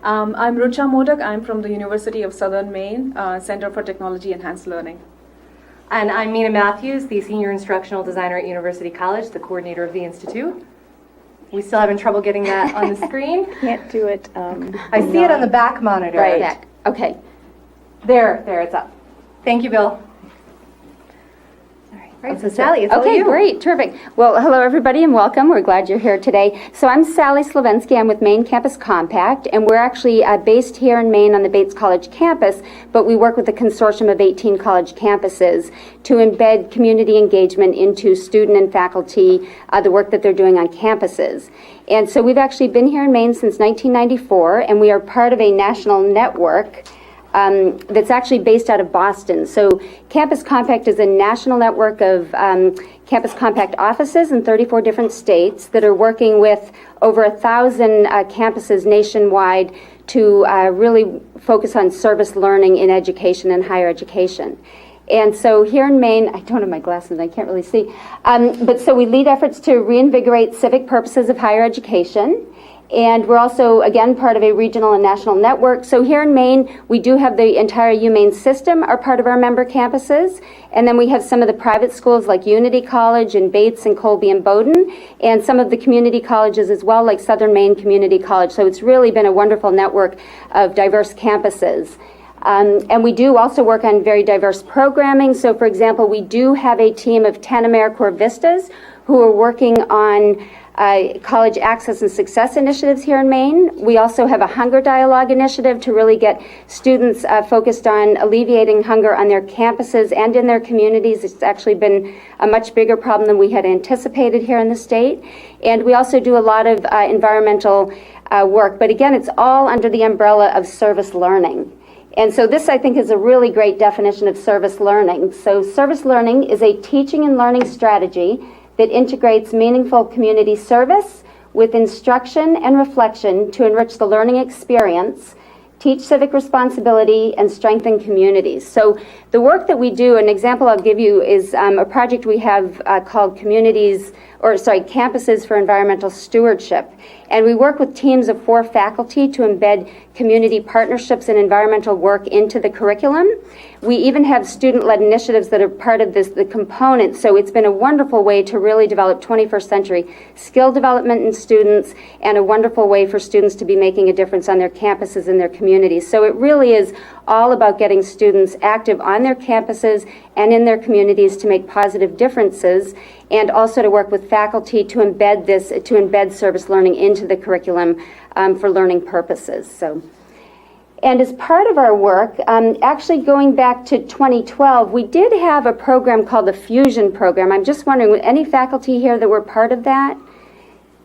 I'm Rucha Modak. I'm from the University of Southern Maine, Center for Technology Enhanced Learning. And I'm Mina Matthews, the Senior Instructional Designer at University College, the coordinator of the Institute. We still having trouble getting that on the screen? Can't do it. I see it on the back monitor. Right. Okay. There, it's up. Thank you, Bill. All right, so Sally, it's all Okay, you. great, terrific. Well, hello everybody and welcome. We're glad you're here today. So I'm Sally Slavensky. I'm with Maine Campus Compact, and we're actually based here in Maine on the Bates College campus, but we work with a consortium of 18 college campuses to embed community engagement into student and faculty, the work that they're doing on campuses. And so we've actually been here in Maine since 1994, and we are part of a national network that's actually based out of Boston. So Campus Compact is a national network of Campus Compact offices in 34 different states that are working with over 1,000 campuses nationwide to really focus on service learning in education and higher education. And so here in Maine, I don't have my glasses, I can't really see, but so we lead efforts to reinvigorate civic purposes of higher education. And we're also, again, part of a regional and national network. So here in Maine, we do have the entire UMaine system are part of our member campuses. And then we have some of the private schools like Unity College and Bates and Colby and Bowdoin, and some of the community colleges as well, like Southern Maine Community College. So it's really been a wonderful network of diverse campuses. And we do also work on very diverse programming. So, for example, we do have a team of 10 AmeriCorps Vistas who are working on college access and success initiatives here in Maine. We also have a hunger dialogue initiative to really get students focused on alleviating hunger on their campuses and in their communities. It's actually been a much bigger problem than we had anticipated here in the state. And we also do a lot of environmental work. But again, it's all under the umbrella of service learning. And so this, I think, is a really great definition of service learning. So service learning is a teaching and learning strategy that integrates meaningful community service with instruction and reflection to enrich the learning experience, teach civic responsibility, and strengthen communities. So the work that we do, an example I'll give you is a project we have called Campuses for Environmental Stewardship. And we work with teams of 4 faculty to embed community partnerships and environmental work into the curriculum. We even have student-led initiatives that are part of the component. So it's been a wonderful way to really develop 21st century skill development in students, and a wonderful way for students to be making a difference on their campuses and their communities. So it really is all about getting students active on their campuses and in their communities to make positive differences, and also to work with faculty to embed service learning into the curriculum for learning purposes. And as part of our work, actually going back to 2012, we did have a program called the Fusion Program. I'm just wondering, any faculty here that were part of that?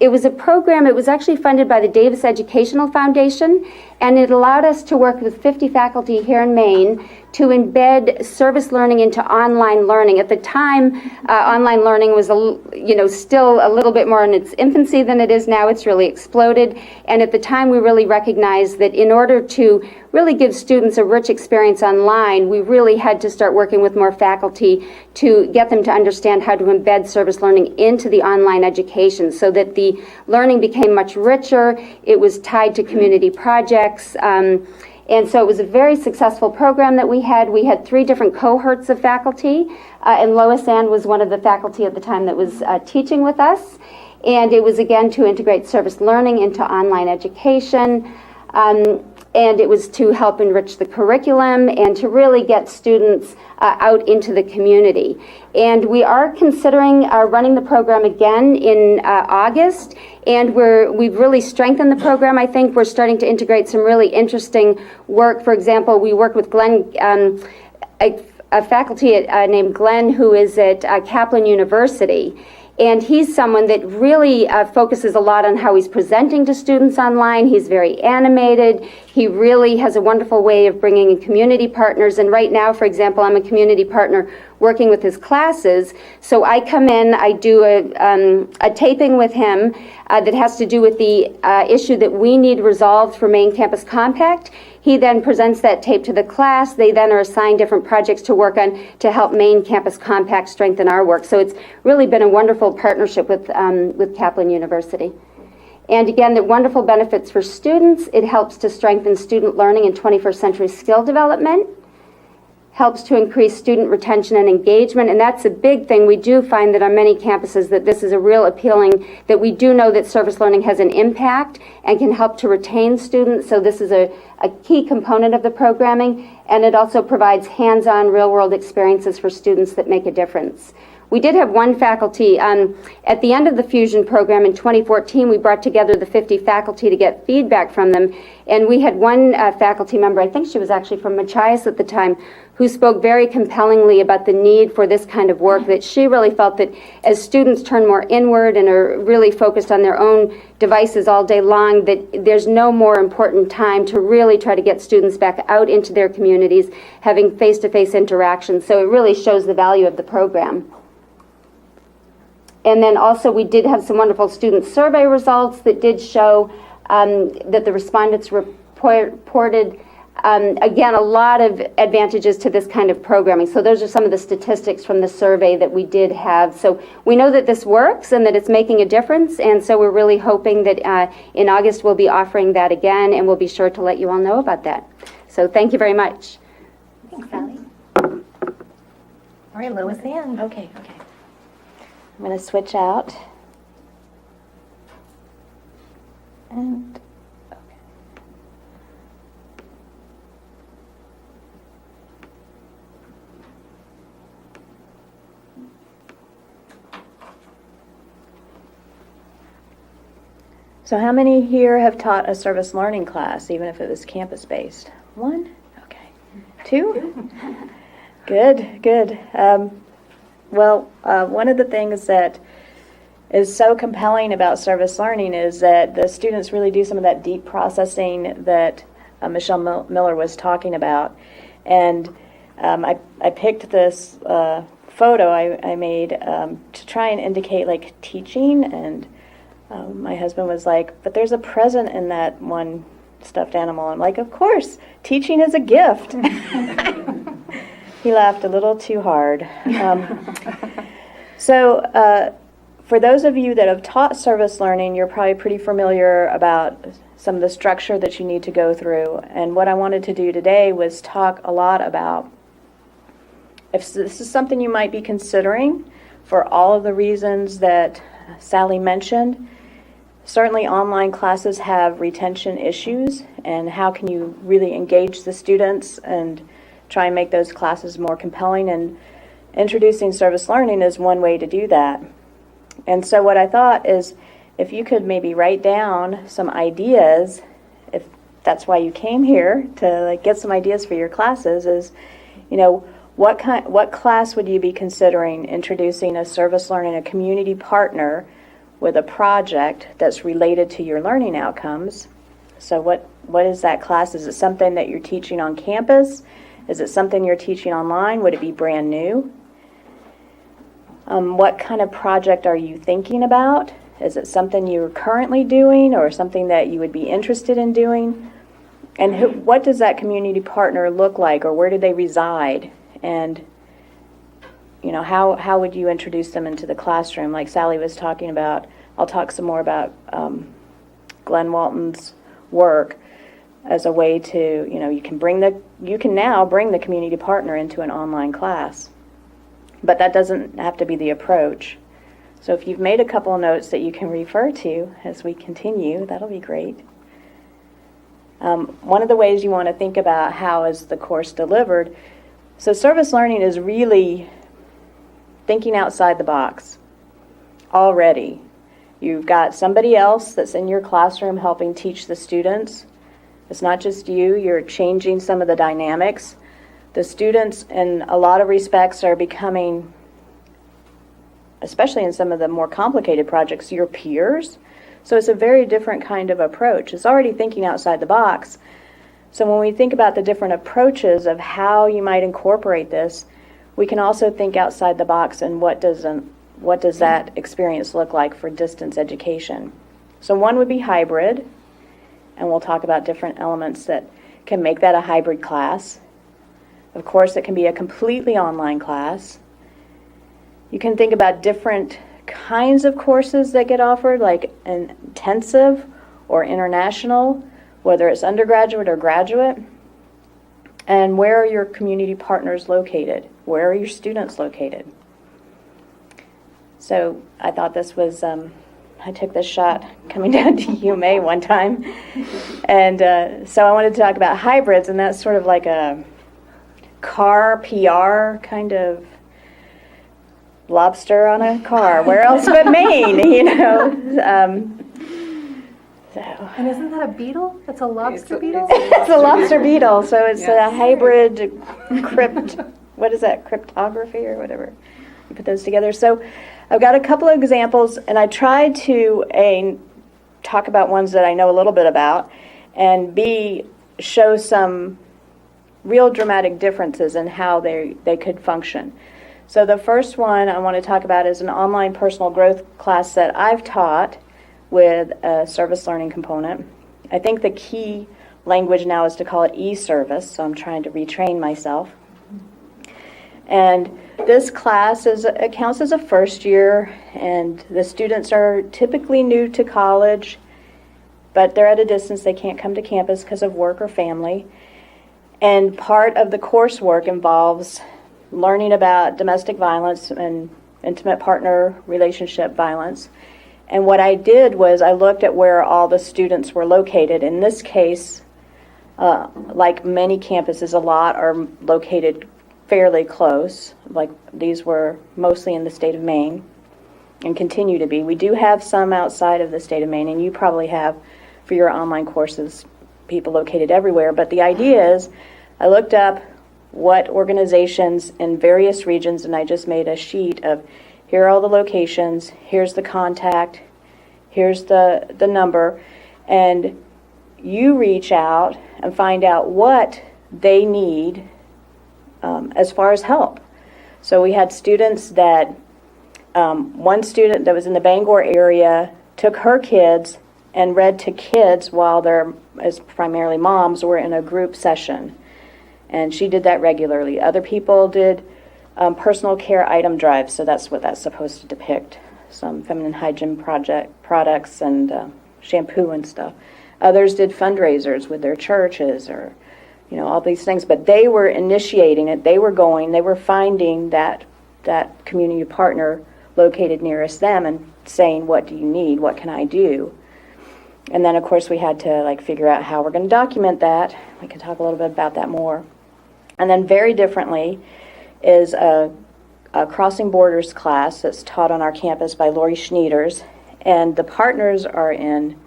It was a program, it was actually funded by the Davis Educational Foundation, and it allowed us to work with 50 faculty here in Maine to embed service learning into online learning. At the time, online learning was still a little bit more in its infancy than it is now. It's really exploded. And at the time, we really recognized that in order to really give students a rich experience online, we really had to start working with more faculty to get them to understand how to embed service learning into the online education so that the learning became much richer. It was tied to community projects. And so it was a very successful program that we had. We had 3 different cohorts of faculty, and Lois Ann was one of the faculty at the time that was teaching with us. And it was, again, to integrate service learning into online education. And it was to help enrich the curriculum and to really get students out into the community. And we are considering running the program again in August, and we've really strengthened the program. I think we're starting to integrate some really interesting work. For example, we work with Glenn, a faculty named Glenn, who is at Kaplan University. And he's someone that really focuses a lot on how he's presenting to students online. He's very animated. He really has a wonderful way of bringing in community partners. And right now, for example, I'm a community partner working with his classes. So I come in, I do a taping with him that has to do with the issue that we need resolved for Maine Campus Compact. He then presents that tape to the class. They then are assigned different projects to work on to help Maine Campus Compact strengthen our work. So it's really been a wonderful partnership with Kaplan University. And again, the wonderful benefits for students. It helps to strengthen student learning and 21st century skill development, helps to increase student retention and engagement, and that's a big thing. We do find that on many campuses that this is a real appealing, that we do know that service learning has an impact and can help to retain students, so this is a key component of the programming, and it also provides hands-on real-world experiences for students that make a difference. We did have one faculty, at the end of the Fusion program in 2014, we brought together the 50 faculty to get feedback from them, and we had one faculty member, I think she was actually from Machias at the time, who spoke very compellingly about the need for this kind of work, that she really felt that as students turn more inward and are really focused on their own devices all day long, that there's no more important time to really try to get students back out into their communities, having face-to-face interactions. So it really shows the value of the program. And then also we did have some wonderful student survey results that did show that the respondents reported, again, a lot of advantages to this kind of programming. So those are some of the statistics from the survey that we did have. So we know that this works and that it's making a difference, and so we're really hoping that in August we'll be offering that again, and we'll be sure to let you all know about that. So thank you very much. Thanks, Sally. All right, Lois Ann. Okay. I'm going to switch out. And okay. So how many here have taught a service learning class, even if it was campus-based? One? Okay. Two? Good. One of the things that is so compelling about service learning is that the students really do some of that deep processing that Michelle Miller was talking about. And I picked this photo I made to try and indicate like teaching, and my husband was like, but there's a present in that one stuffed animal. I'm like, of course, teaching is a gift. He laughed a little too hard. So for those of you that have taught service learning, you're probably pretty familiar about some of the structure that you need to go through. And what I wanted to do today was talk a lot about if this is something you might be considering for all of the reasons that Sally mentioned. Certainly online classes have retention issues, and how can you really engage the students and try and make those classes more compelling, and introducing service learning is one way to do that. And so what I thought is if you could maybe write down some ideas, if that's why you came here, to get some ideas for your classes, is, what class would you be considering introducing a service learning, a community partner with a project that's related to your learning outcomes? So what is that class? Is it something that you're teaching on campus? Is it something you're teaching online? Would it be brand new? What kind of project are you thinking about? Is it something you're currently doing or something that you would be interested in doing? And what does that community partner look like, or where do they reside? And how would you introduce them into the classroom? Like Sally was talking about, I'll talk some more about Glenn Walton's work as a way to, you can now bring the community partner into an online class. But that doesn't have to be the approach. So if you've made a couple of notes that you can refer to as we continue, that'll be great. One of the ways you want to think about how is the course delivered. So service learning is really thinking outside the box already. You've got somebody else that's in your classroom helping teach the students. It's not just you, you're changing some of the dynamics. The students, in a lot of respects, are becoming, especially in some of the more complicated projects, your peers. So it's a very different kind of approach. It's already thinking outside the box. So when we think about the different approaches of how you might incorporate this, we can also think outside the box and what does that experience look like for distance education. So one would be hybrid, and we'll talk about different elements that can make that a hybrid class. Of course, it can be a completely online class. You can think about different kinds of courses that get offered, like intensive or international, whether it's undergraduate or graduate. And where are your community partners located? Where are your students located? So I thought this was, I took this shot coming down to UMA one time. And so I wanted to talk about hybrids, and that's sort of like a car PR kind of lobster on a car. Where else but Maine, you know? So. And isn't that a beetle? That's a lobster beetle? It's a lobster beetle, so it's a hybrid what is that, cryptography or whatever. You put those together. So I've got a couple of examples, and I tried to talk about ones that I know a little bit about, and B, show some real dramatic differences in how they could function. So the first one I want to talk about is an online personal growth class that I've taught with a service learning component. I think the key language now is to call it e-service, so I'm trying to retrain myself. And this class counts as a first year, and the students are typically new to college, but they're at a distance. They can't come to campus because of work or family. And part of the coursework involves learning about domestic violence and intimate partner relationship violence. And what I did was I looked at where all the students were located. In this case, like many campuses, a lot are located fairly close. Like these were mostly in the state of Maine and continue to be. We do have some outside of the state of Maine, and you probably have for your online courses people located everywhere. But the idea is I looked up what organizations in various regions, and I just made a sheet of here are all the locations, here's the contact, here's the number, and you reach out and find out what they need as far as help. So we had students that, one student that was in the Bangor area took her kids and read to kids while they're, as primarily moms, were in a group session. And she did that regularly. Other people did personal care item drives, so that's what that's supposed to depict. Some feminine hygiene products and shampoo and stuff. Others did fundraisers with their churches or, you know, all these things. But they were initiating it. They were finding that community partner located nearest them and saying, what do you need? What can I do? And then, of course, we had to figure out how we're going to document that. We can talk a little bit about that more. And then very differently is a Crossing Borders class that's taught on our campus by Lori Schneiders. And the partners are in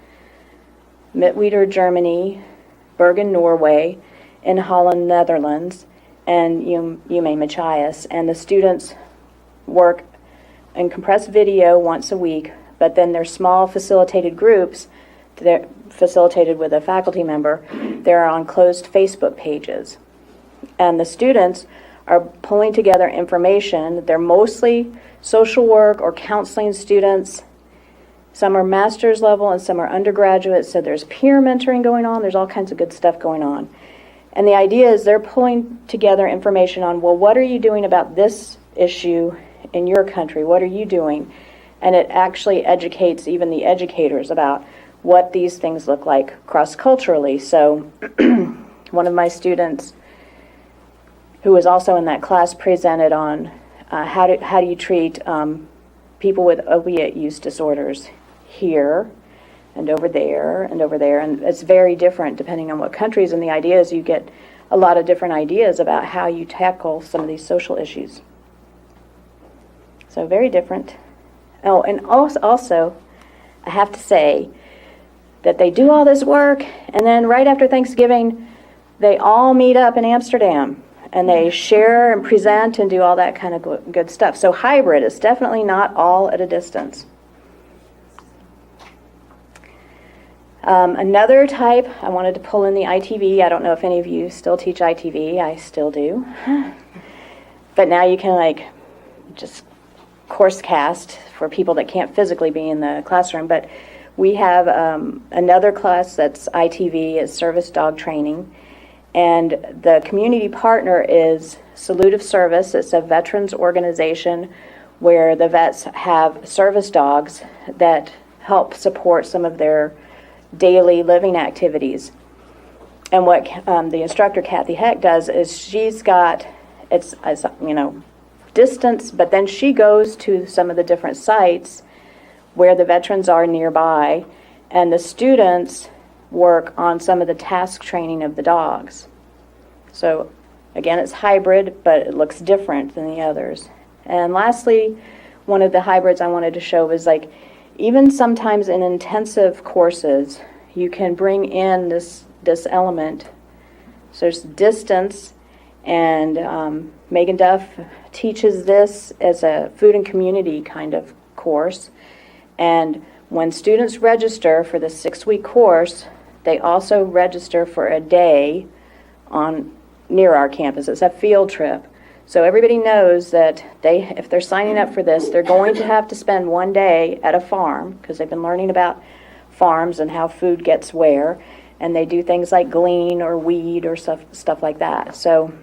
Mittweida, Germany, Bergen, Norway, in Holland, Netherlands, and UMA Machias. And the students work in compressed video once a week, but then they're small facilitated groups. They're facilitated with a faculty member. They're on closed Facebook pages. And the students are pulling together information. They're mostly social work or counseling students. Some are master's level and some are undergraduate, so there's peer mentoring going on. There's all kinds of good stuff going on. And the idea is they're pulling together information on, well, what are you doing about this issue in your country? What are you doing? And it actually educates even the educators about what these things look like cross-culturally. So one of my students who was also in that class presented on how do you treat people with opiate use disorders here and over there and over there. And it's very different depending on what countries. And the idea is you get a lot of different ideas about how you tackle some of these social issues. So very different. Oh, and also I have to say that they do all this work, and then right after Thanksgiving, they all meet up in Amsterdam, and they share and present and do all that kind of good stuff. So hybrid is definitely not all at a distance. Another type, I wanted to pull in the ITV. I don't know if any of you still teach ITV. I still do. But now you can just course cast for people that can't physically be in the classroom. But we have another class that's ITV, is service dog training. And the community partner is Salute of Service. It's a veterans organization where the vets have service dogs that help support some of their daily living activities. And what the instructor, Kathy Heck, does is she's got, it's distance, but then she goes to some of the different sites where the veterans are nearby, and the students work on some of the task training of the dogs. So again, it's hybrid, but it looks different than the others. And lastly, one of the hybrids I wanted to show was like, even sometimes in intensive courses, you can bring in this element. So there's distance, and Megan Duff teaches this as a food and community kind of course. And when students register for the 6-week course, they also register for a day near our campus. It's a field trip. So everybody knows that if they're signing up for this, they're going to have to spend one day at a farm, because they've been learning about farms and how food gets where, and they do things like glean or weed or stuff like that. So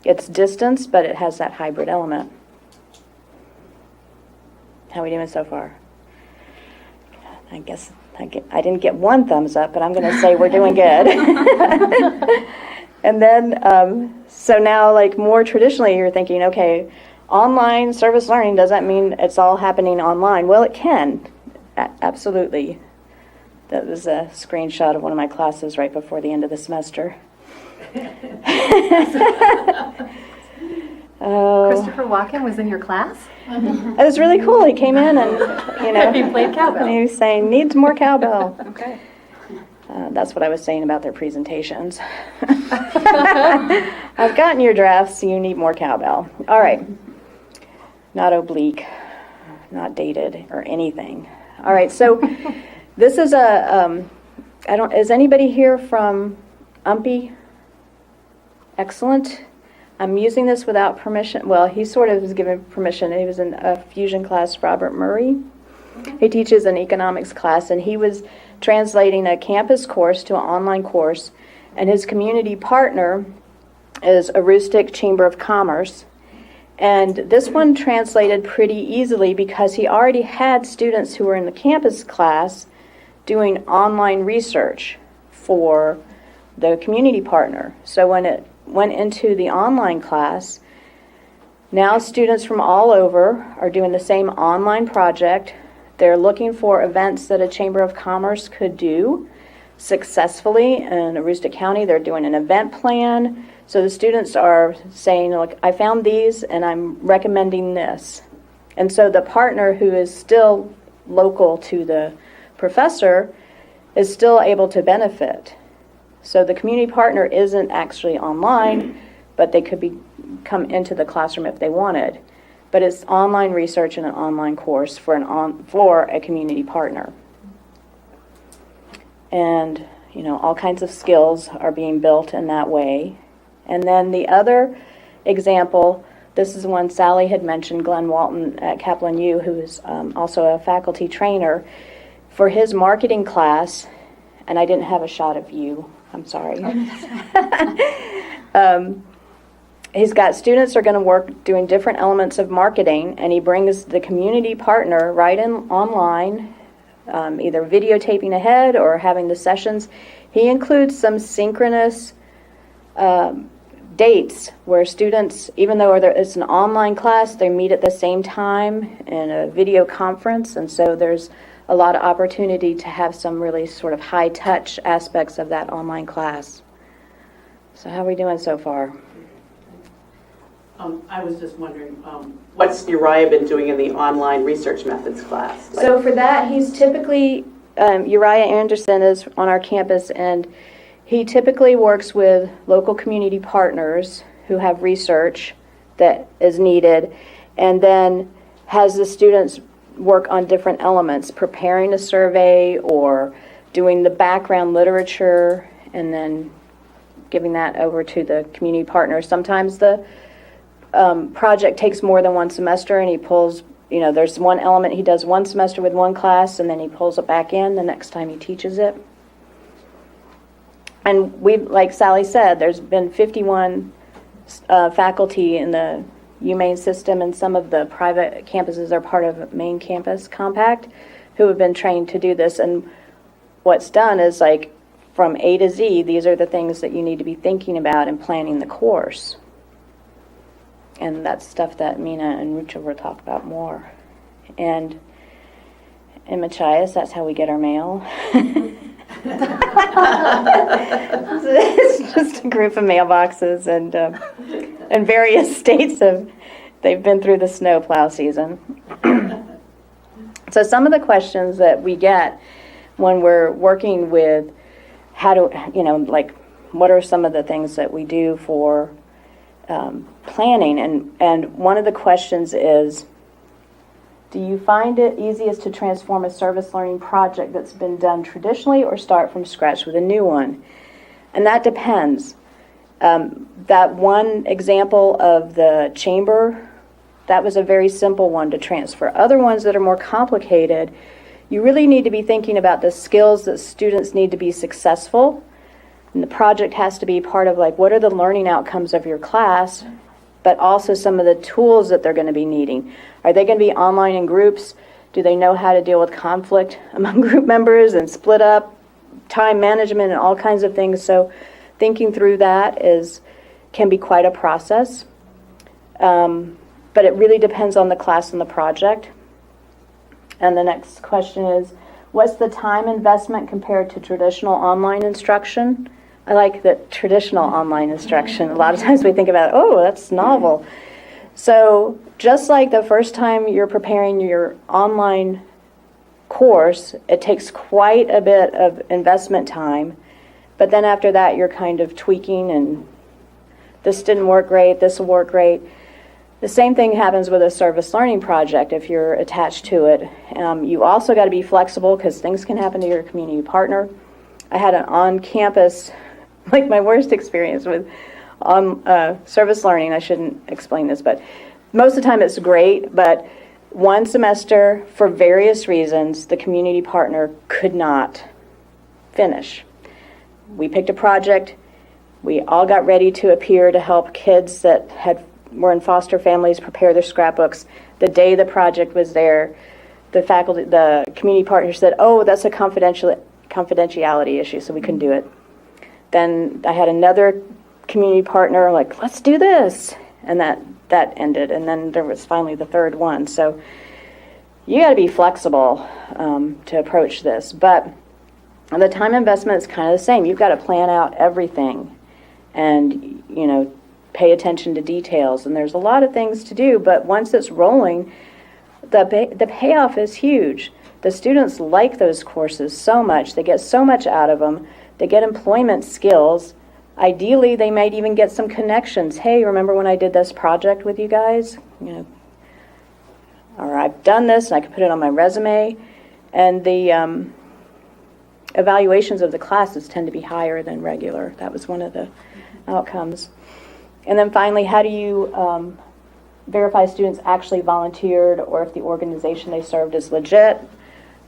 it's distance, but it has that hybrid element. How are we doing so far? I guess I didn't get one thumbs up, but I'm going to say we're doing good. And then, so now, like, more traditionally, you're thinking, okay, online service learning, does that mean it's all happening online? Well, it can, absolutely. That was a screenshot of one of my classes right before the end of the semester. Christopher Walken was in your class? It was really cool. He came in and, He played cowbell. and he was saying, needs more cowbell. Okay. That's what I was saying about their presentations. I've gotten your drafts, so you need more cowbell. All right. Not oblique, not dated, or anything. All right, so this is is anybody here from UMPI? Excellent. I'm using this without permission. Well, he sort of was given permission. He was in a fusion class, Robert Murray. He teaches an economics class, and he was translating a campus course to an online course, and his community partner is Aroostook Chamber of Commerce. And this one translated pretty easily because he already had students who were in the campus class doing online research for the community partner. So when it went into the online class, now students from all over are doing the same online project. They're looking for events that a Chamber of Commerce could do successfully in Aroostook County. They're doing an event plan. So the students are saying, look, I found these and I'm recommending this. And so the partner, who is still local to the professor, is still able to benefit. So the community partner isn't actually online, but they could come into the classroom if they wanted. But it's online research and an online course for a community partner. And, all kinds of skills are being built in that way. And then the other example, this is one Sally had mentioned, Glenn Walton at Kaplan U, who is also a faculty trainer, for his marketing class, and I didn't have a shot of you, I'm sorry. He's got students who are going to work doing different elements of marketing, and he brings the community partner right in online, either videotaping ahead or having the sessions. He includes some synchronous dates where students, even though it's an online class, they meet at the same time in a video conference, and so there's a lot of opportunity to have some really sort of high-touch aspects of that online class. So how are we doing so far? I was just wondering, what's Uriah been doing in the online research methods class? So for that, he's typically, Uriah Anderson is on our campus, and he typically works with local community partners who have research that is needed, and then has the students work on different elements, preparing a survey or doing the background literature, and then giving that over to the community partners. Sometimes the project takes more than one semester, and he pulls, there's one element he does one semester with one class, and then he pulls it back in the next time he teaches it. And like Sally said, there's been 51 faculty in the UMaine system, and some of the private campuses are part of MAINE Campus Compact, who have been trained to do this. And what's done is, like, from A to Z, these are the things that you need to be thinking about in planning the course. And that's stuff that Mina and Rucha will talk about more. And in Machias, that's how we get our mail. It's just a group of mailboxes, and various states they've been through the snow plow season. So some of the questions that we get when we're working with what are some of the things that we do for planning, and one of the questions is, do you find it easiest to transform a service learning project that's been done traditionally or start from scratch with a new one? And that depends. That one example of the chamber, that was a very simple one to transfer. Other ones that are more complicated, you really need to be thinking about the skills that students need to be successful. And the project has to be part of, like, what are the learning outcomes of your class, but also some of the tools that they're going to be needing. Are they going to be online in groups? Do they know how to deal with conflict among group members and split up, time management, and all kinds of things? So thinking through that can be quite a process. But it really depends on the class and the project. And the next question is, what's the time investment compared to traditional online instruction? I like that traditional online instruction. A lot of times we think about, oh, that's novel. So just like the first time you're preparing your online course, it takes quite a bit of investment time. But then after that, you're kind of tweaking, and this didn't work great, this will work great. The same thing happens with a service learning project if you're attached to it. You also got to be flexible because things can happen to your community partner. I had an on-campus, like my worst experience with service learning. I shouldn't explain this, but most of the time it's great, but one semester, for various reasons, the community partner could not finish. We picked a project. We all got ready to appear to help kids that were in foster families prepare their scrapbooks. The day the project was there, the community partner said, oh, that's a confidentiality issue, so we couldn't do it. Then I had another community partner like, let's do this, and that ended. And then there was finally the third one. So you got to be flexible to approach this. But the time investment is kind of the same. You've got to plan out everything and, pay attention to details. And there's a lot of things to do, but once it's rolling, the payoff is huge. The students like those courses so much. They get so much out of them. They get employment skills. Ideally, they might even get some connections. Hey, remember when I did this project with you guys? Or I've done this, and I can put it on my resume. And the evaluations of the classes tend to be higher than regular. That was one of the outcomes. And then finally, how do you verify students actually volunteered, or if the organization they served is legit?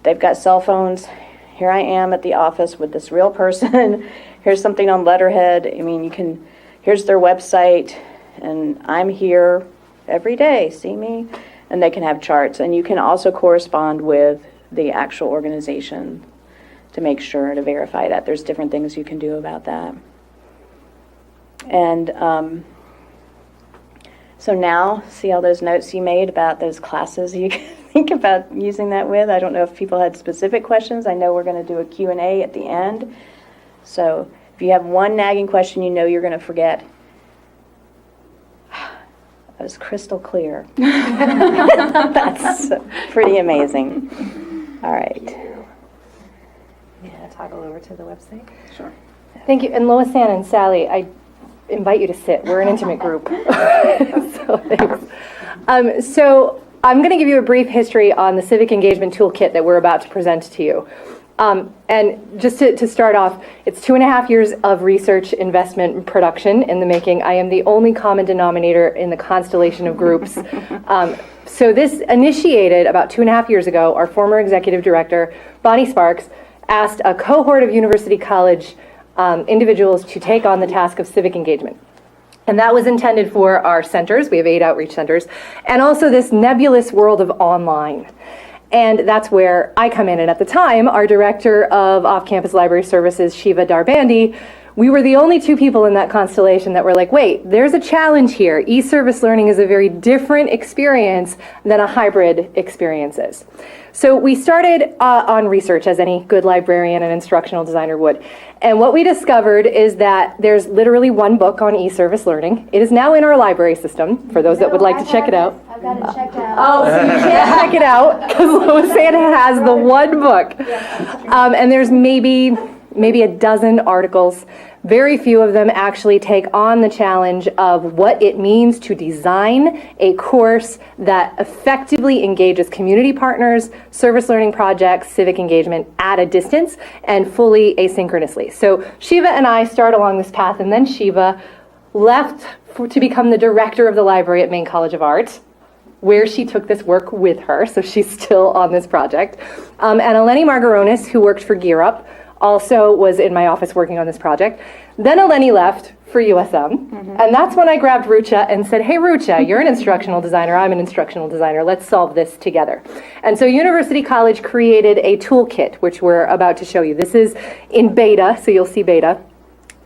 They've got cell phones. Here I am at the office with this real person. Here's something on letterhead. Here's their website, and I'm here every day. See me? And they can have charts. And you can also correspond with the actual organization to make sure to verify that. There's different things you can do about that. And so now, see all those notes you made about those classes you can think about using that with? I don't know if people had specific questions. I know we're going to do a Q&A at the end. So if you have one nagging question you're going to forget, that was crystal clear. That's pretty amazing. All right. Yeah, toggle over to the website. Sure. Thank you. And Lois Ann and Sally, I invite you to sit. We're an intimate group. So thanks. So I'm going to give you a brief history on the Civic Engagement Toolkit that we're about to present to you. And just to start off, it's 2.5 years of research, investment, and production in the making. I am the only common denominator in the constellation of groups. So this initiated about 2.5 years ago. Our former executive director, Bonnie Sparks, asked a cohort of University College individuals to take on the task of civic engagement. And that was intended for our centers. We have 8 outreach centers. And also this nebulous world of online. And that's where I come in. And at the time, our director of off-campus library services, Shiva Darbandi, we were the only 2 people in that constellation that were like, wait, there's a challenge here. E-service learning is a very different experience than a hybrid experience is. So we started on research, as any good librarian and instructional designer would. And what we discovered is that there's literally 1 book on e-service learning. It is now in our library system, for those that would like to check it out. I've got it checked out. Oh, so you can't check it out, because Loisana has the 1 book. And there's maybe a dozen articles. Very few of them actually take on the challenge of what it means to design a course that effectively engages community partners, service learning projects, civic engagement at a distance, and fully asynchronously. So Shiva and I start along this path, and then Shiva left to become the director of the library at Maine College of Art, where she took this work with her, so she's still on this project. And Eleni Margaronis, who worked for Gear Up, also was in my office working on this project. Then Eleni left for USM, and that's when I grabbed Rucha and said, hey Rucha, you're an instructional designer, I'm an instructional designer, let's solve this together. And so University College created a toolkit, which we're about to show you. This is in beta, so you'll see beta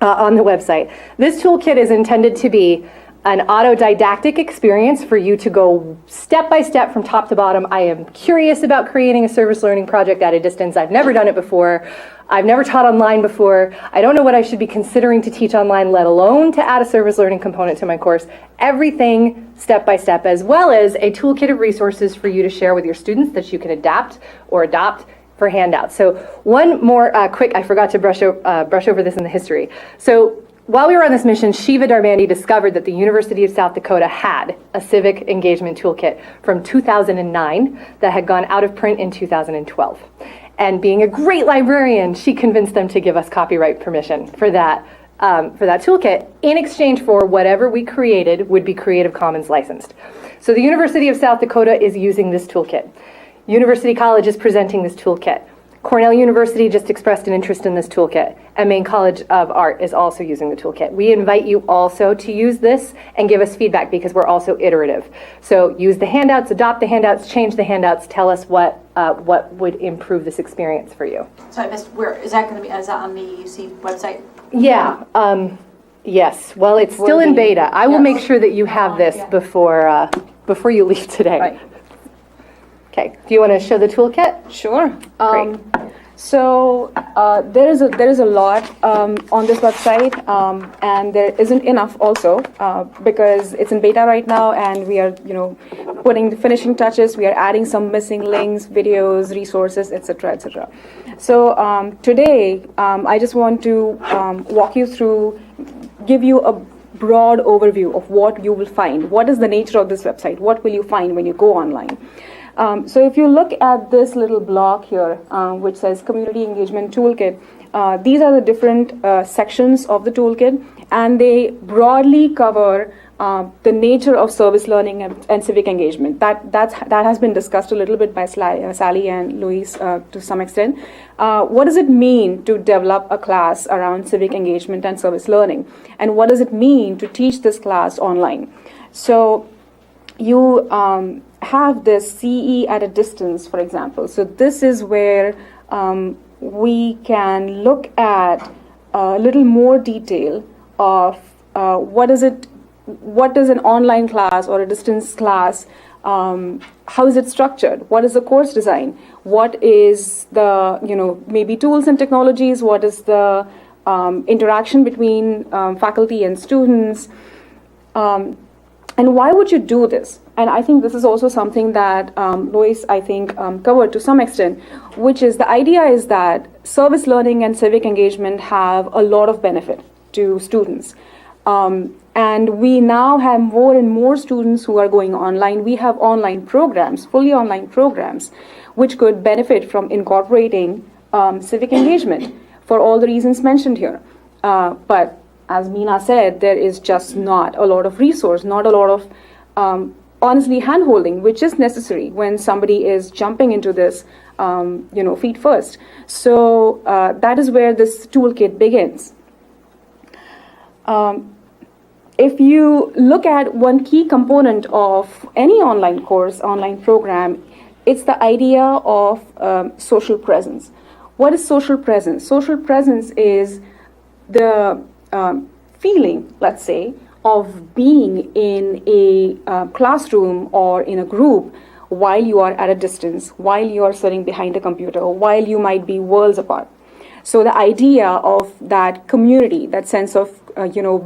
on the website. This toolkit is intended to be an autodidactic experience for you to go step by step from top to bottom. I am curious about creating a service learning project at a distance. I've never done it before. I've never taught online before. I don't know what I should be considering to teach online, let alone to add a service learning component to my course. Everything step by step, as well as a toolkit of resources for you to share with your students that you can adapt or adopt for handouts. So one more quick, I forgot to brush over this in the history. So while we were on this mission, Shiva Darbandi discovered that the University of South Dakota had a civic engagement toolkit from 2009 that had gone out of print in 2012. And being a great librarian, she convinced them to give us copyright permission for that toolkit in exchange for whatever we created would be Creative Commons licensed. So the University of South Dakota is using this toolkit. University College is presenting this toolkit. Cornell University just expressed an interest in this toolkit, and Maine College of Art is also using the toolkit. We invite you also to use this and give us feedback because we're also iterative. So use the handouts, adopt the handouts, change the handouts, tell us what would improve this experience for you. So I missed, where, is that going to be, is that on the UC website? Yeah, yes. Well, it's still in beta. I will make sure that you have this before you leave today. Right. Okay, do you want to show the toolkit? Sure. Great. So there is a lot on this website, and there isn't enough also because it's in beta right now, and we are putting the finishing touches. We are adding some missing links, videos, resources, etc., etc. So today I just want to walk you through, give you a broad overview of what you will find. What is the nature of this website? What will you find when you go online? So if you look at this little block here, which says Community Engagement Toolkit, these are the different sections of the toolkit, and they broadly cover the nature of service learning and civic engagement. That has been discussed a little bit by Sally and Luis to some extent. What does it mean to develop a class around civic engagement and service learning? And what does it mean to teach this class online? So you have this CE at a distance, for example. So this is where we can look at a little more detail of what does an online class or a distance class, how is it structured? What is the course design? What is the, maybe tools and technologies? What is the interaction between faculty and students? And why would you do this? And I think this is also something that Lois, I think, covered to some extent, which is the idea is that service learning and civic engagement have a lot of benefit to students. And we now have more and more students who are going online. We have online programs, fully online programs, which could benefit from incorporating civic engagement for all the reasons mentioned here. But as Meena said, there is just not a lot of resource, not a lot of honestly hand-holding, which is necessary when somebody is jumping into this, feet first. So if you look at one key component of any online course, online program, it's the idea of social presence. What is social presence? Social presence is the feeling, let's say, of being in a classroom or in a group while you are at a distance, while you are sitting behind a computer, while you might be worlds apart. So the idea of that community, that sense of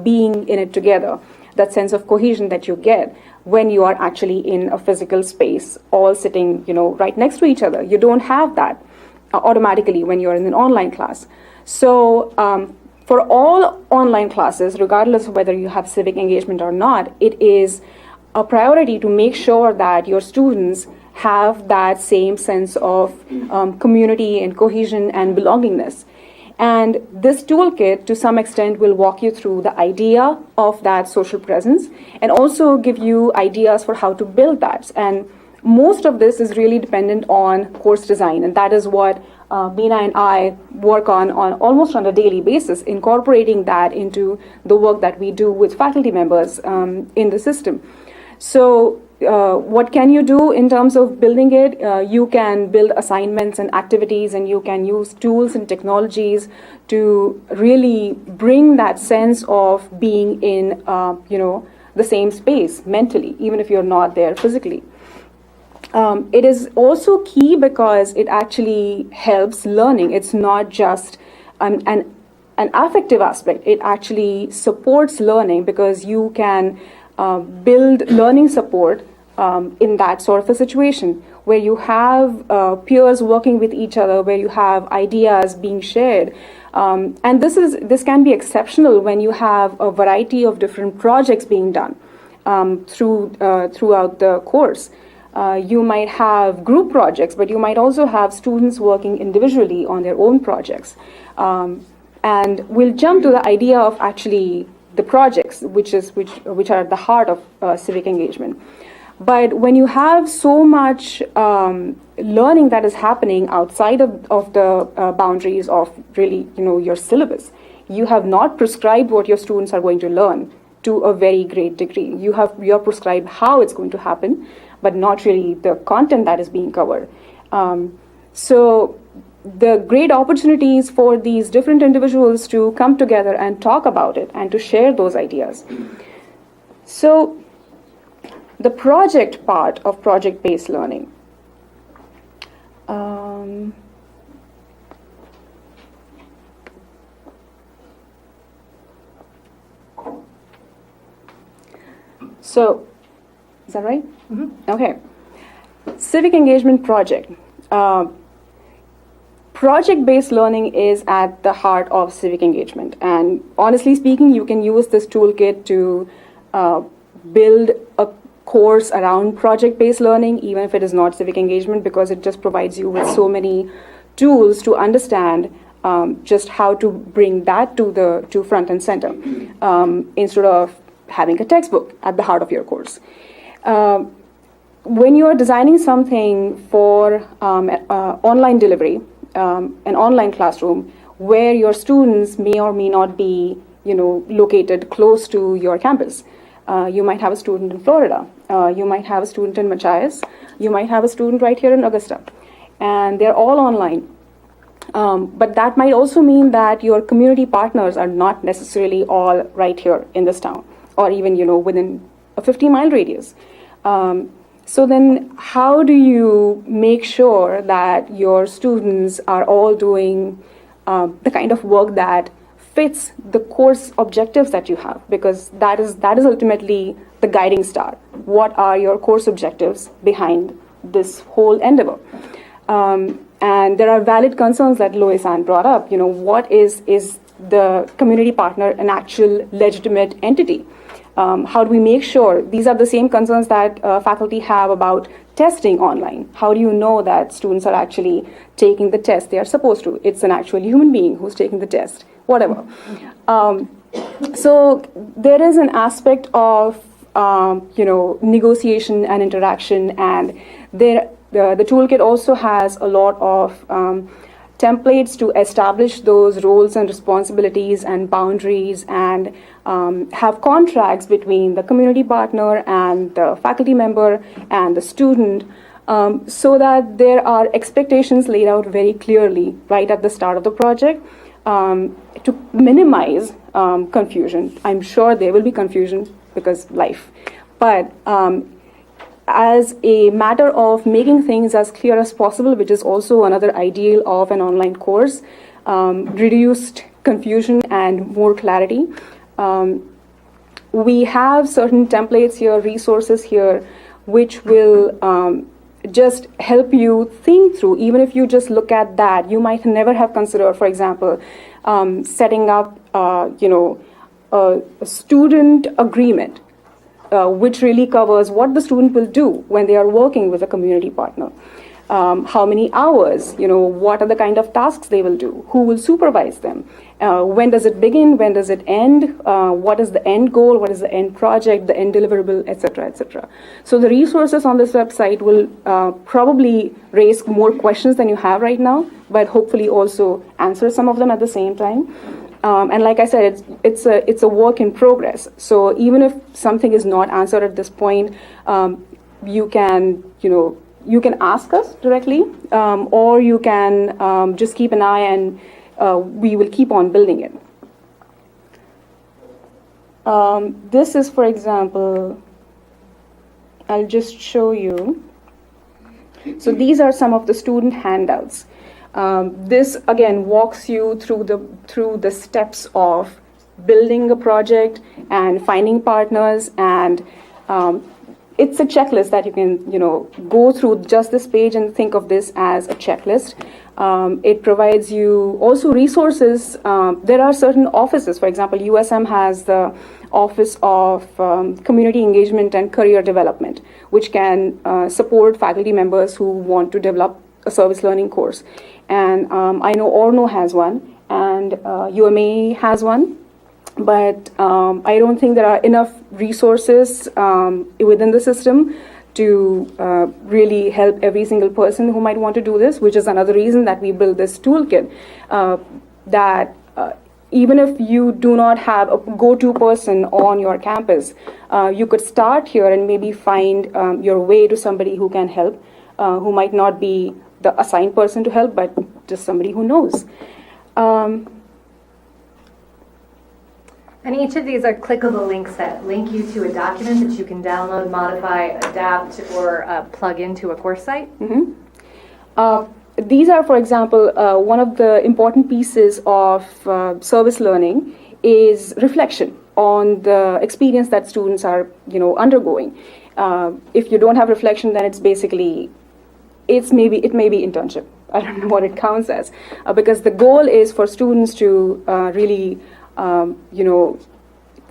being in it together, that sense of cohesion that you get when you are actually in a physical space, all sitting right next to each other. You don't have that automatically when you're in an online class. So for all online classes, regardless of whether you have civic engagement or not, it is a priority to make sure that your students have that same sense of community and cohesion and belongingness. And this toolkit, to some extent, will walk you through the idea of that social presence and also give you ideas for how to build that. And most of this is really dependent on course design, and that is what MAINE and I work on almost on a daily basis, incorporating that into the work that we do with faculty members in the system. So what can you do in terms of building it? You can build assignments and activities, and you can use tools and technologies to really bring that sense of being in the same space mentally, even if you're not there physically. It is also key because it actually helps learning. It's not just an affective aspect. It actually supports learning because you can build learning support in that sort of a situation where you have peers working with each other, where you have ideas being shared. And this can be exceptional when you have a variety of different projects being done throughout the course. You might have group projects, but you might also have students working individually on their own projects. And we'll jump to the idea of actually the projects, which are at the heart of civic engagement. But when you have so much learning that is happening outside of the boundaries of really your syllabus, you have not prescribed what your students are going to learn to a very great degree. You have prescribed how it's going to happen, but not really the content that is being covered. So the great opportunities for these different individuals to come together and talk about it and to share those ideas. So the project part of project-based learning. So, is that right? Mm-hmm. Okay. Civic engagement project. Project-based learning is at the heart of civic engagement. And honestly speaking, you can use this toolkit to build a course around project-based learning, even if it is not civic engagement, because it just provides you with so many tools to understand just how to bring that to front and center instead of having a textbook at the heart of your course. When you are designing something for online delivery, an online classroom, where your students may or may not be, located close to your campus. You might have a student in Florida. You might have a student in Machias. You might have a student right here in Augusta. And they're all online. But that might also mean that your community partners are not necessarily all right here in this town, or even, within a 50-mile radius. So then how do you make sure that your students are all doing the kind of work that fits the course objectives that you have? Because that is ultimately the guiding star. What are your course objectives behind this whole endeavor? And there are valid concerns that Lois Ann brought up. What is the community partner an actual legitimate entity? How do we make sure? These are the same concerns that faculty have about testing online. How do you know that students are actually taking the test they are supposed to? It's an actual human being who's taking the test, whatever. So there is an aspect of negotiation and interaction, and the toolkit also has a lot of templates to establish those roles and responsibilities and boundaries, and have contracts between the community partner and the faculty member and the student, so that there are expectations laid out very clearly right at the start of the project, to minimize confusion. I'm sure there will be confusion because life, but as a matter of making things as clear as possible, which is also another ideal of an online course, reduced confusion and more clarity. We have certain templates here, resources here, which will just help you think through. Even if you just look at that, you might never have considered, for example, setting up, a student agreement, which really covers what the student will do when they are working with a community partner. How many hours, what are the kind of tasks they will do, who will supervise them, when does it begin, when does it end, what is the end goal, what is the end project, the end deliverable, etc., etc. So the resources on this website will probably raise more questions than you have right now, but hopefully also answer some of them at the same time. And like I said, it's a work in progress. So even if something is not answered at this point, you can ask us directly, or you can just keep an eye, and we will keep on building it. This is, for example, I'll just show you. So these are some of the student handouts. This again walks you through the steps of building a project and finding partners, and it's a checklist that you can go through just this page and think of this as a checklist. It provides you also resources. There are certain offices. For example, USM has the Office of Community Engagement and Career Development, which can support faculty members who want to develop a service learning course. And I know Orno has one, and UMA has one. But I don't think there are enough resources within the system to really help every single person who might want to do this, which is another reason that we built this toolkit, that even if you do not have a go-to person on your campus, you could start here and maybe find your way to somebody who can help, who might not be the assigned person to help, but just somebody who knows. And each of these are clickable links that link you to a document that you can download, modify, adapt, or plug into a course site. Mm-hmm. These are, for example, one of the important pieces of service learning is reflection on the experience that students are, undergoing. If you don't have reflection, then it's basically, it may be internship. I don't know what it counts as, because the goal is for students to really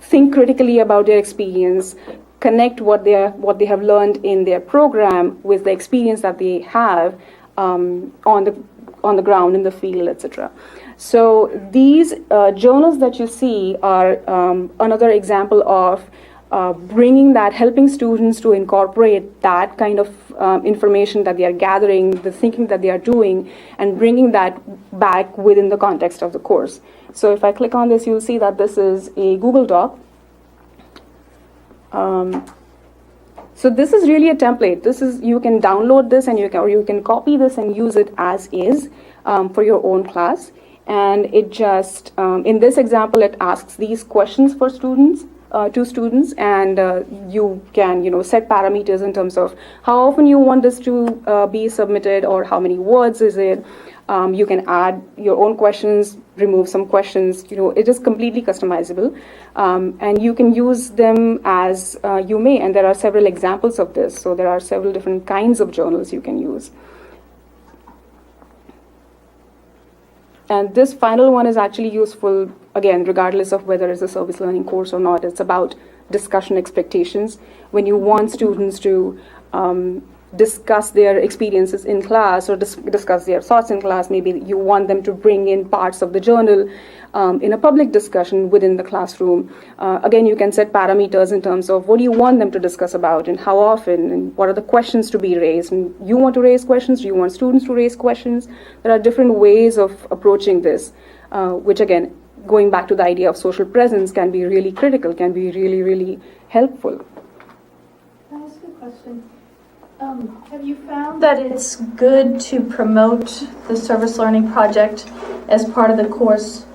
think critically about their experience, connect what they have learned in their program with the experience that they have on the ground, in the field, etc. So these journals that you see are another example of helping students to incorporate that kind of information that they are gathering, the thinking that they are doing, and bringing that back within the context of the course. So if I click on this, you'll see that this is a Google Doc. So this is really a template. You can download this, and you can copy this and use it as is for your own class. And it just, in this example, it asks these questions for students. To students, and you can set parameters in terms of how often you want this to be submitted, or how many words is it. You can add your own questions, remove some questions. It is completely customizable, and you can use them as you may. And there are several examples of this. So there are several different kinds of journals you can use. And this final one is actually useful, again, regardless of whether it's a service learning course or not. It's about discussion expectations. When you want students to discuss their experiences in class or discuss their thoughts in class. Maybe you want them to bring in parts of the journal in a public discussion within the classroom. Again, you can set parameters in terms of what do you want them to discuss about and how often and what are the questions to be raised. And you want to raise questions, you want students to raise questions. There are different ways of approaching this, which again, going back to the idea of social presence, can be really critical, can be really, really helpful. Can I ask a question? Have you found that it's good to promote the service learning project as part of the course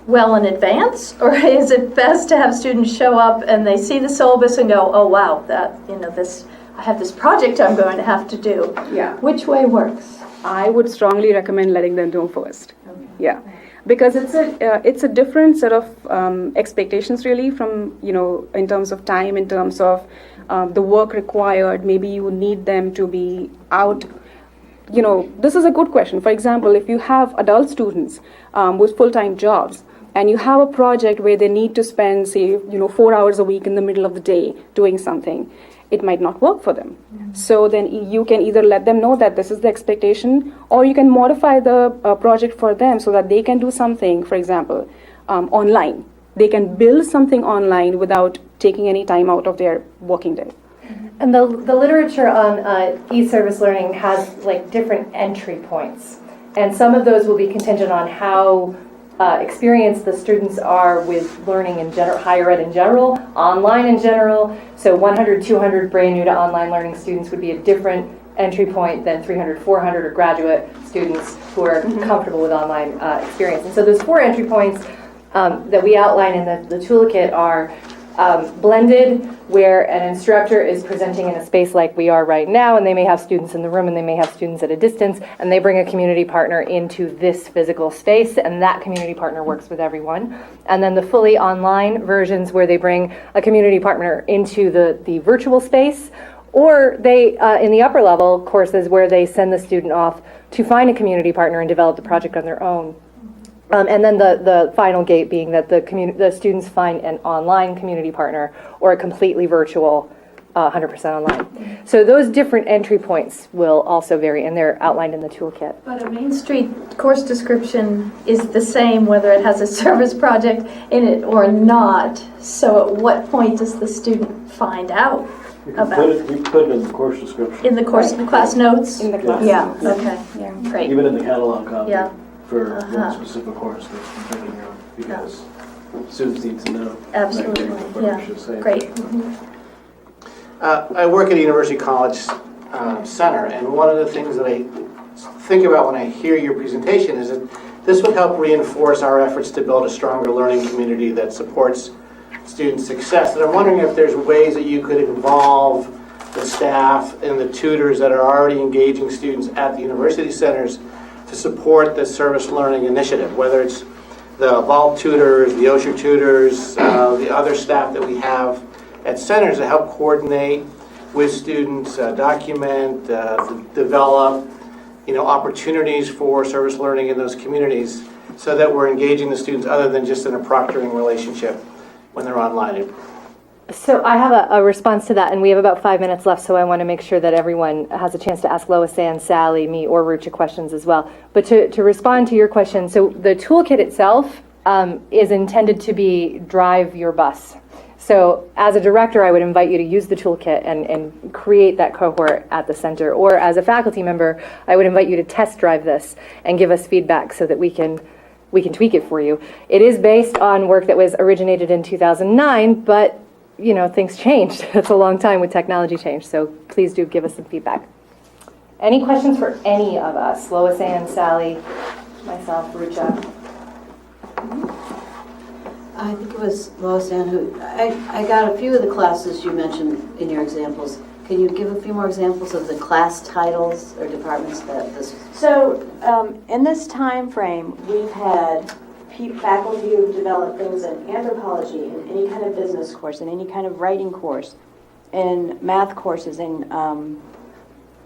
well in advance, or is it best to have students show up and they see the syllabus and go, oh wow, that this I have this project I'm going to have to do? Yeah. Which way works? I would strongly recommend letting them know first. Yeah, because it's a different set of expectations really from, in terms of time, in terms of the work required. Maybe you need them to be out. This is a good question. For example, if you have adult students with full-time jobs and you have a project where they need to spend, say, 4 hours a week in the middle of the day doing something, it might not work for them. So then you can either let them know that this is the expectation, or you can modify the project for them so that they can do something, for example, online. They can build something online without taking any time out of their working day. And the literature on e-service learning has different entry points. And some of those will be contingent on how experienced the students are with learning in general, higher ed in general, online in general. So 100, 200 brand new to online learning students would be a different entry point than 300, 400 or graduate students who are comfortable with online experience. And so those 4 entry points that we outline in the toolkit are blended, where an instructor is presenting in a space like we are right now, and they may have students in the room and they may have students at a distance, and they bring a community partner into this physical space, and that community partner works with everyone. And then the fully online versions where they bring a community partner into the virtual space, or they, in the upper level courses, where they send the student off to find a community partner and develop the project on their own. And then the final gate being that the students find an online community partner or a completely virtual 100% online. So those different entry points will also vary, and they're outlined in the toolkit. But a Main Street course description is the same whether it has a service project in it or not. So at what point does the student find out about it? You put it in the course description. In the course, in the class notes? In the class. Yeah, Yeah. okay. Yeah. Great. Even in the catalog copy. Yeah. For one specific course that you're taking on, because students need to know. Absolutely, yeah. Great. I work at a University College Center, and one of the things that I think about when I hear your presentation is that this would help reinforce our efforts to build a stronger learning community that supports student success. And I'm wondering if there's ways that you could involve the staff and the tutors that are already engaging students at the university centers to support the service learning initiative, whether it's the Vault tutors, the Osher tutors, the other staff that we have at centers to help coordinate with students, document, develop, opportunities for service learning in those communities, so that we're engaging the students other than just in a proctoring relationship when they're online. So I have a response to that, and we have about 5 minutes left, so I want to make sure that everyone has a chance to ask Lois Ann, Sally, me, or Rucha questions as well. But to respond to your question, so the toolkit itself is intended to be drive your bus. So as a director, I would invite you to use the toolkit and create that cohort at the center. Or as a faculty member, I would invite you to test drive this and give us feedback so that we can tweak it for you. It is based on work that was originated in 2009, but things changed. It's a long time with technology change, so please do give us some feedback. Any questions for any of us? Lois Ann, Sally, myself, Rucha. I think it was Lois Ann who, I got a few of the classes you mentioned in your examples. Can you give a few more examples of the class titles or departments that this? So in this time frame, we've had faculty who've developed things in anthropology, in any kind of business course, in any kind of writing course, in math courses, in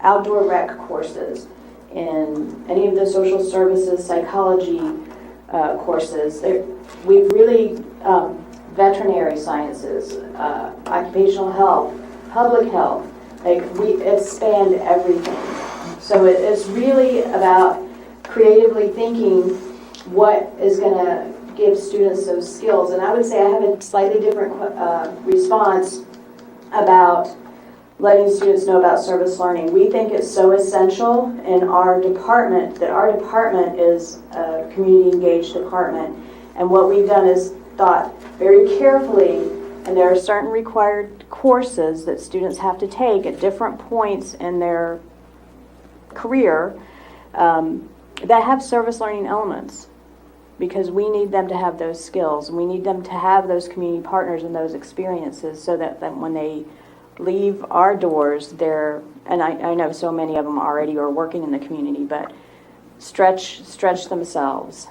outdoor rec courses, in any of the social services, psychology courses. We've really, veterinary sciences, occupational health, public health. Like, it spanned everything. So it's really about creatively thinking what is going to give students those skills. And I would say I have a slightly different response about letting students know about service learning. We think it's so essential in our department that our department is a community engaged department. And what we've done is thought very carefully, and there are certain required courses that students have to take at different points in their career that have service learning elements, because we need them to have those skills, and we need them to have those community partners and those experiences, so that when they leave our doors, they're, and I know so many of them already are working in the community, but stretch themselves.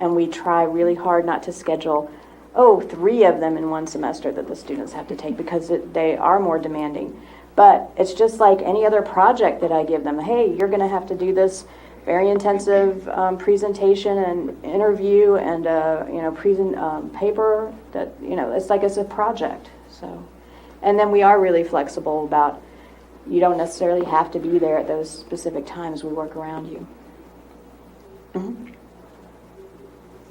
And we try really hard not to schedule 3 of them in one semester that the students have to take, because they are more demanding. But it's just like any other project that I give them. Hey, you're going to have to do this very intensive presentation and interview and paper that, it's like it's a project. So, and then we are really flexible about, you don't necessarily have to be there at those specific times. We work around you. Mm-hmm.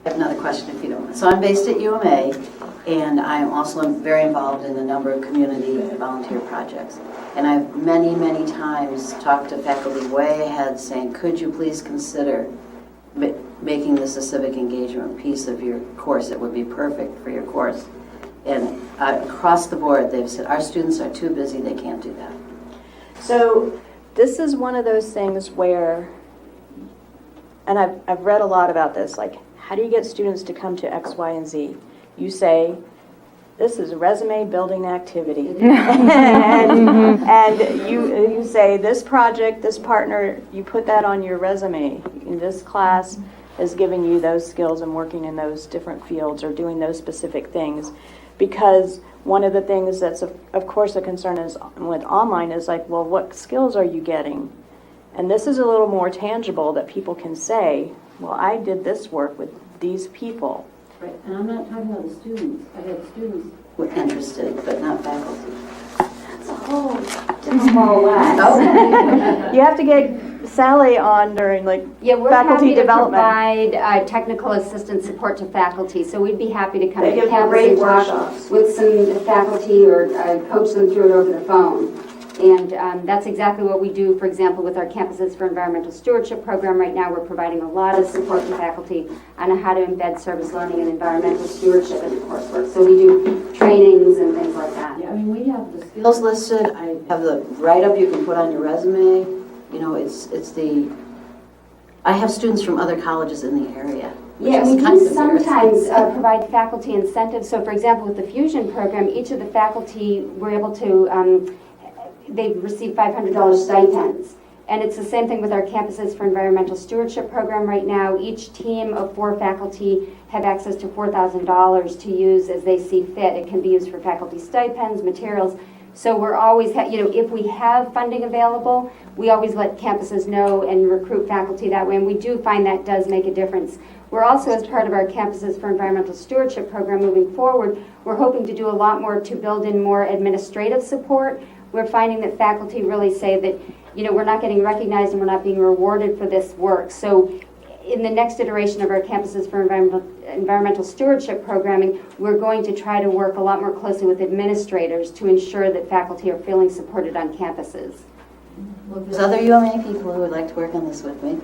I have another question if you don't mind. So I'm based at UMA, and I'm also very involved in a number of community volunteer projects. And I've many, many times talked to faculty way ahead saying, could you please consider making this a civic engagement piece of your course? It would be perfect for your course. And across the board, they've said, our students are too busy, they can't do that. So this is one of those things where, and I've read a lot about this, like, how do you get students to come to X, Y, and Z? You say, this is a resume building activity. and you say, this project, this partner, you put that on your resume. In this class is giving you those skills and working in those different fields or doing those specific things. Because one of the things that's, of course, a concern is with online is like, well, what skills are you getting? And this is a little more tangible that people can say, well, I did this work with these people. Right, and I'm not talking about the students. I had students who were interested, but not faculty. That's a whole small wax. You have to get Sally on during We're faculty happy development. to provide technical assistance support to faculty, so we'd be happy to come They to give campus great and talk workshops. with some faculty or coach them through it over the phone. And that's exactly what we do, for example, with our Campuses for Environmental Stewardship program. Right now, we're providing a lot of support to faculty on how to embed service learning and environmental stewardship in the coursework. So we do trainings and things like that. Yeah, I mean, we have the skills listed. I have the write-up you can put on your resume. I have students from other colleges in the area. Yeah, we do sometimes provide faculty incentives. So, for example, with the Fusion program, each of the faculty were able to they receive $500 stipends. And it's the same thing with our Campuses for Environmental Stewardship program right now. Each team of 4 faculty have access to $4,000 to use as they see fit. It can be used for faculty stipends, materials. So we're always, if we have funding available, we always let campuses know and recruit faculty that way. And we do find that does make a difference. We're also, as part of our Campuses for Environmental Stewardship program moving forward, we're hoping to do a lot more to build in more administrative support. We're finding that faculty really say that, we're not getting recognized and we're not being rewarded for this work. So in the next iteration of our Campuses for Environmental Stewardship programming, we're going to try to work a lot more closely with administrators to ensure that faculty are feeling supported on campuses. Well, there's other UMA people who would like to work on this with me.